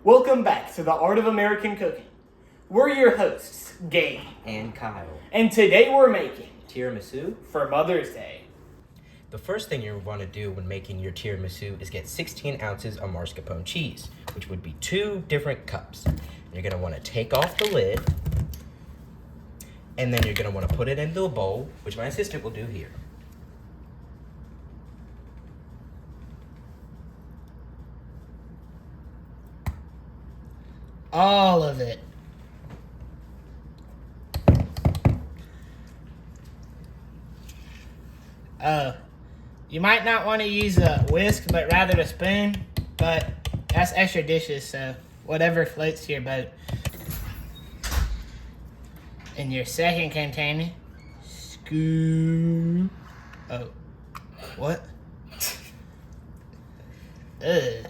Welcome back to the Art of American Cooking. We're your hosts, Gabe and Kyle. And today we're making tiramisu for Mother's Day. The first thing you want to do when making your tiramisu is get 16 ounces of mascarpone cheese, which would be 2 different cups. You're going to want to take off the lid, and then you're going to want to put it into a bowl, which my assistant will do here. All of it. You might not want to use a whisk, but rather a spoon, but that's extra dishes, so whatever floats your boat. In your second container, scoop. Oh, what? Ugh.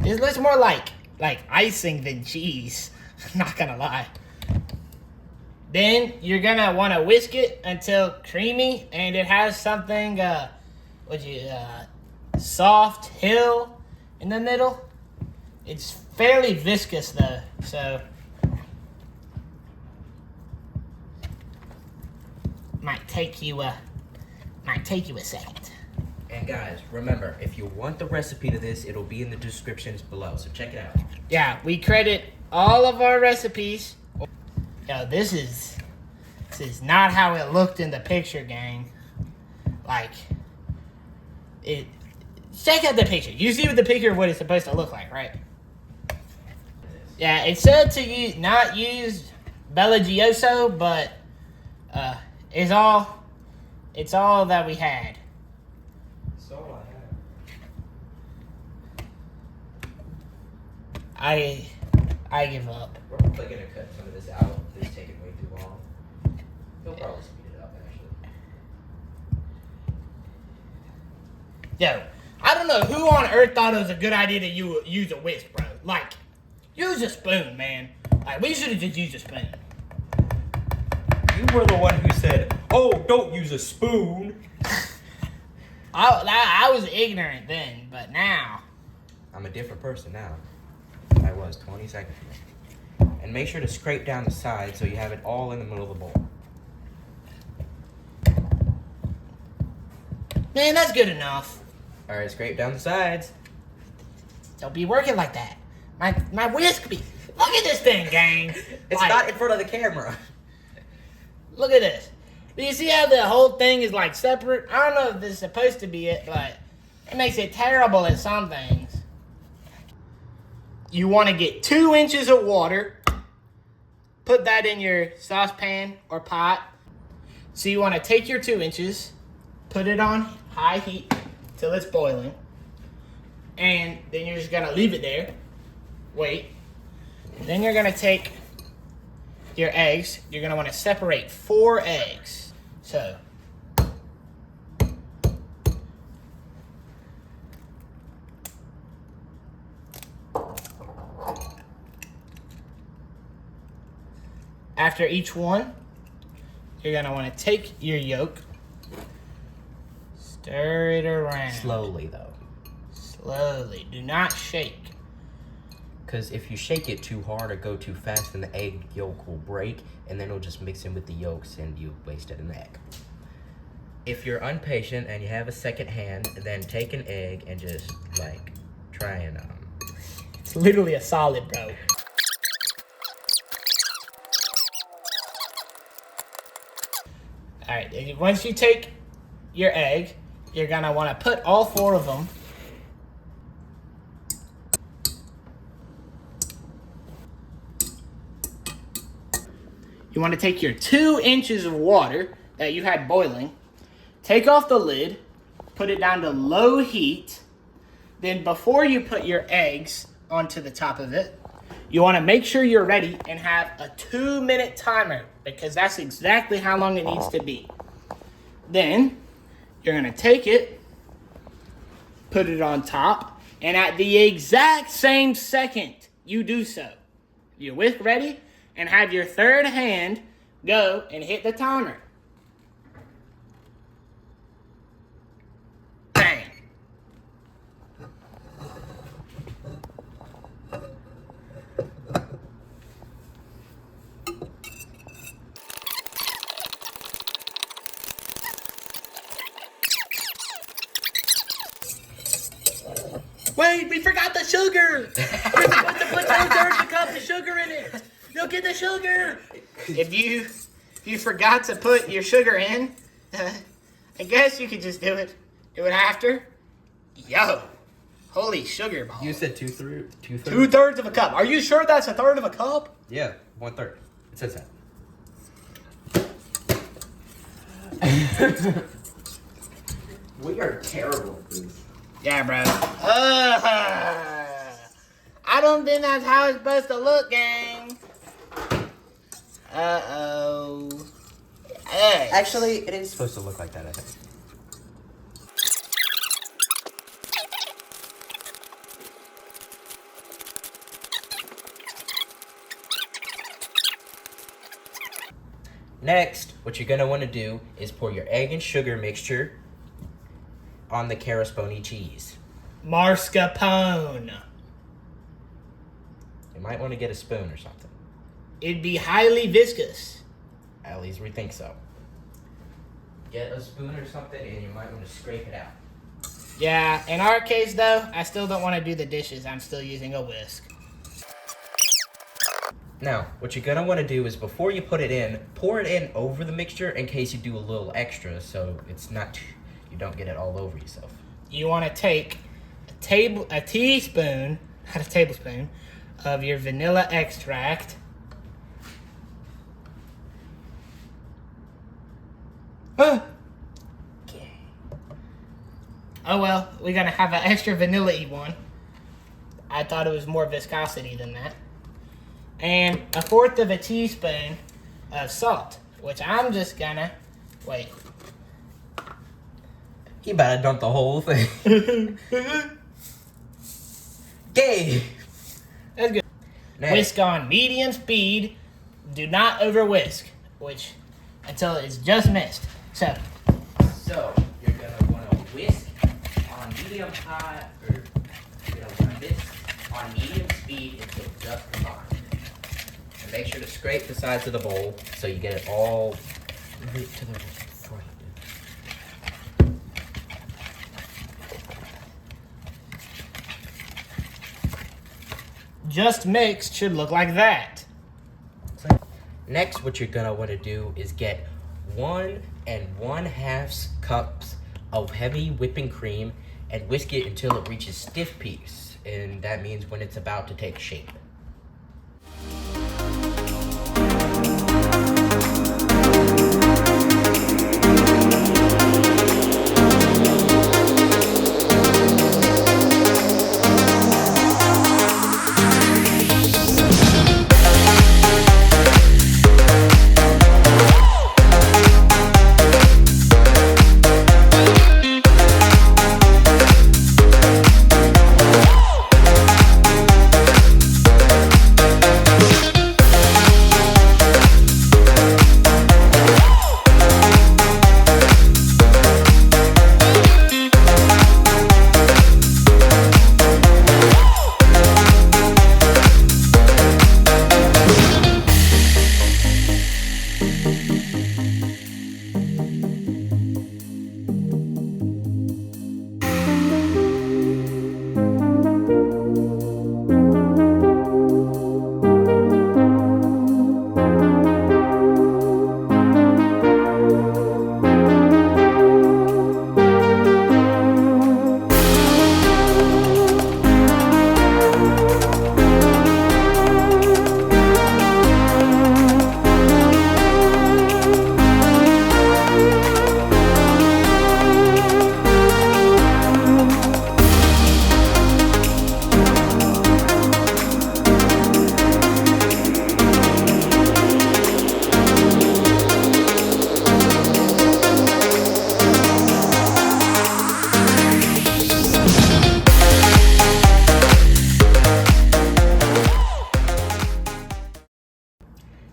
This looks more like icing than cheese. I'm not gonna lie. Then you're gonna want to whisk it until creamy, and it has something, soft hill in the middle. It's fairly viscous though, so might take you a second. And guys, remember, if you want the recipe to this, it'll be in the descriptions below, so check it out. Yeah, we credit all of our recipes. Yo, this is not how it looked in the picture, gang. Check out the picture. You see what the picture of what it's supposed to look like, right? Yeah, it said to not use Bella Gioso, but it's all that we had. That's all I had. I give up. We're probably going to cut some of this out. This is taking way too long. He'll probably speed it up, actually. Yo, I don't know who on earth thought it was a good idea to use a whisk, bro. Use a spoon, man. We should have just used a spoon. You were the one who said, "Oh, don't use a spoon." I was ignorant then, but now I'm a different person now. I was 20 seconds ago. And make sure to scrape down the sides so you have it all in the middle of the bowl. Man, that's good enough. Alright, scrape down the sides. Don't be working like that. My whisk be... Look at this thing, gang. It's not in front of the camera. Look at this. Do you see how the whole thing is separate? I don't know if this is supposed to be it, but it makes it terrible at some things. You want to get 2 inches of water. Put that in your saucepan or pot. So you want to take your 2 inches, put it on high heat till it's boiling. And then you're just going to leave it there. Wait. Then you're going to take your eggs. You're going to want to separate 4 eggs. So after each one, you're going to want to take your yolk, stir it around. Slowly, though. Slowly. Do not shake. Because if you shake it too hard or go too fast, then the egg yolk will break, and then it'll just mix in with the yolks, and you wasted an egg. If you're impatient and you have a second hand, then take an egg and just, try and, It's literally a solid, bro. Alright, once you take your egg, you're going to want to put all 4 of them . You want to take your 2 inches of water that you had boiling, take off the lid, put it down to low heat. Then before you put your eggs onto the top of it, you want to make sure you're ready and have a 2-minute timer, because that's exactly how long it needs to be. Then you're going to take it, put it on top, and at the exact same second you do so, your whisk ready, and have your third hand go and hit the timer. Bang. Wait, we forgot the sugar. We're supposed to put 2/3 of a cup of sugar in it. Look at the sugar. If you forgot to put your sugar in, I guess you could just do it. Do it after. Yo, holy sugar ball. You said 2/3. 2/3 of a cup. Are you sure that's 1/3 of a cup? Yeah, 1/3. It says that. We are terrible at this. Yeah, bro. I don't think that's how it's supposed to look, gang. Uh-oh. Hey. Actually, it is supposed to look like that, I think. Next, what you're gonna want to do is pour your egg and sugar mixture on the caraspone cheese. Mascarpone. You might want to get a spoon or something. It'd be highly viscous. At least we think so. Get a spoon or something and you might want to scrape it out. Yeah, in our case, though, I still don't want to do the dishes. I'm still using a whisk. Now, what you're gonna want to do is before you put it in, pour it in over the mixture in case you do a little extra, so it's not, you don't get it all over yourself. You want to take a teaspoon, not a tablespoon, of your vanilla extract. Oh well, we're gonna have an extra vanilla-y one. I thought it was more viscosity than that. And 1/4 of a teaspoon of salt, which I'm just gonna, wait. You better dump the whole thing. Gay! That's good. Next. Whisk on medium speed. Do not over whisk, which until it's just missed. So You're gonna want to whisk on medium high, or you're gonna want to whisk on medium speed until just combined. And make sure to scrape the sides of the bowl so you get it all right to the front. just mixed should look like that. Next, what you're gonna want to do is get 1 1/2 cups of heavy whipping cream and whisk it until it reaches stiff peaks, and that means when it's about to take shape.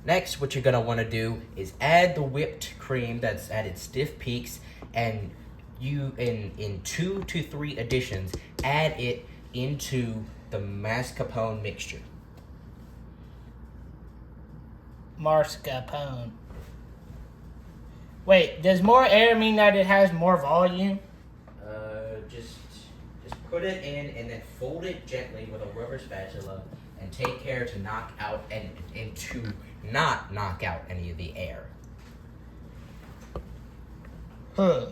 Next, what you're gonna want to do is add the whipped cream that's at its stiff peaks, and you in 2 to 3 additions add it into the mascarpone mixture. Mascarpone. Wait, does more air mean that it has more volume? Just Put it in and then fold it gently with a rubber spatula and take care to knock out and to not knock out any of the air. Huh.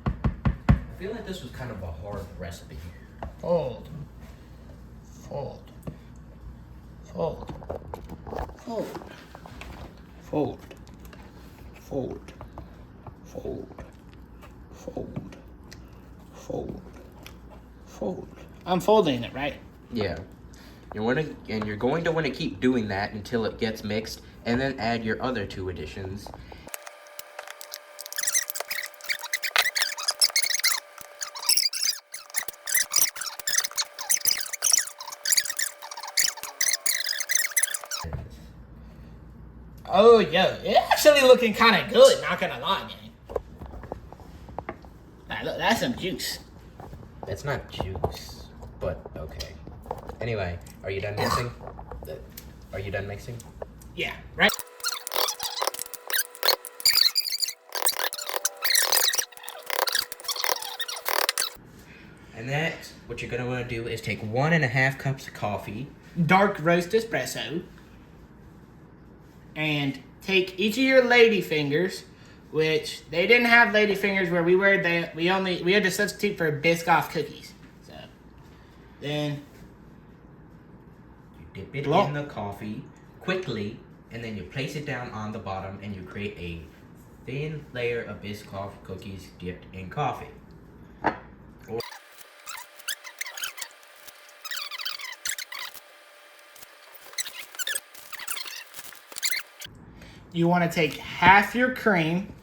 I feel like this was kind of a hard recipe. Fold. Fold. Fold. Fold. Fold. Fold. Fold. Fold. Fold. Fold. I'm folding it, right? Yeah. You're going to want to keep doing that until it gets mixed, and then add your other 2 additions. Oh, yeah. It's actually looking kind of good, not gonna lie, man. Look, that's some juice. It's not juice, but okay. Anyway, are you done mixing? Are you done mixing? Yeah, right? And next, what you're gonna want to do is take 1.5 cups of coffee. Dark roast espresso. And take each of your lady fingers, which they didn't have lady fingers where we were. We had to substitute for Biscoff cookies. So then you dip it in the coffee quickly, and then you place it down on the bottom, and you create a thin layer of Biscoff cookies dipped in coffee. You want to take half your cream,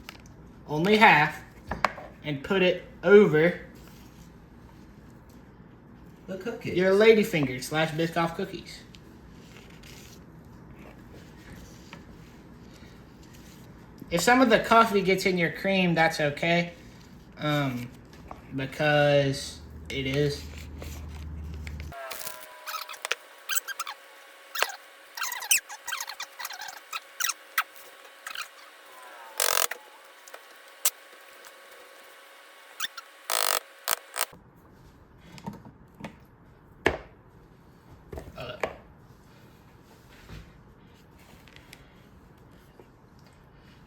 only half, and put it over the cookies. your ladyfingers / Biscoff cookies. If some of the coffee gets in your cream, that's okay, because it is.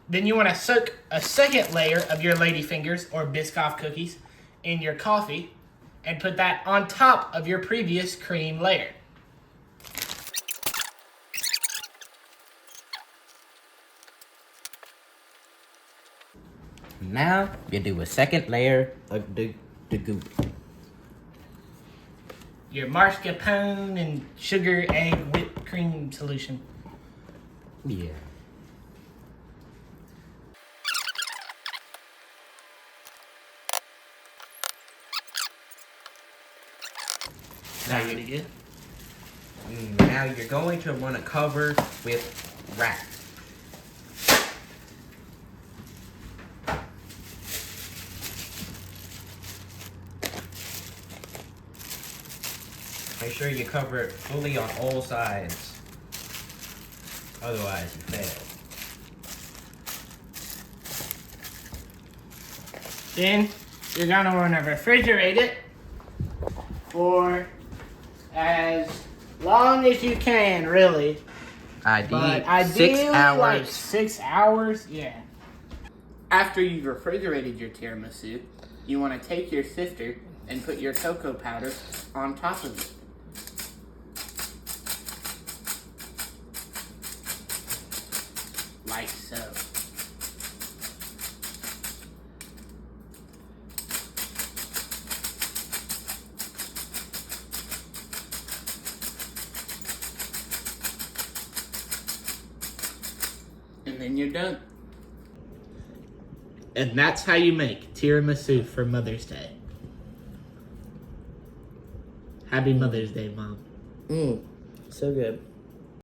Then you want to soak a second layer of your ladyfingers or Biscoff cookies in your coffee and put that on top of your previous cream layer. Now you do a second layer of the goop. Your mascarpone and sugar, egg, whipped cream solution. Yeah. Now you're going to want to cover with wrap. Make sure you cover it fully on all sides. Otherwise, you fail. Then you're going to want to refrigerate it for as long as you can, really. Ideally 6 hours. Like 6 hours, yeah. After you've refrigerated your tiramisu, you want to take your sifter and put your cocoa powder on top of it. Like so. And then you're done. And that's how you make tiramisu for Mother's Day. Happy Mother's Day, Mom. So good.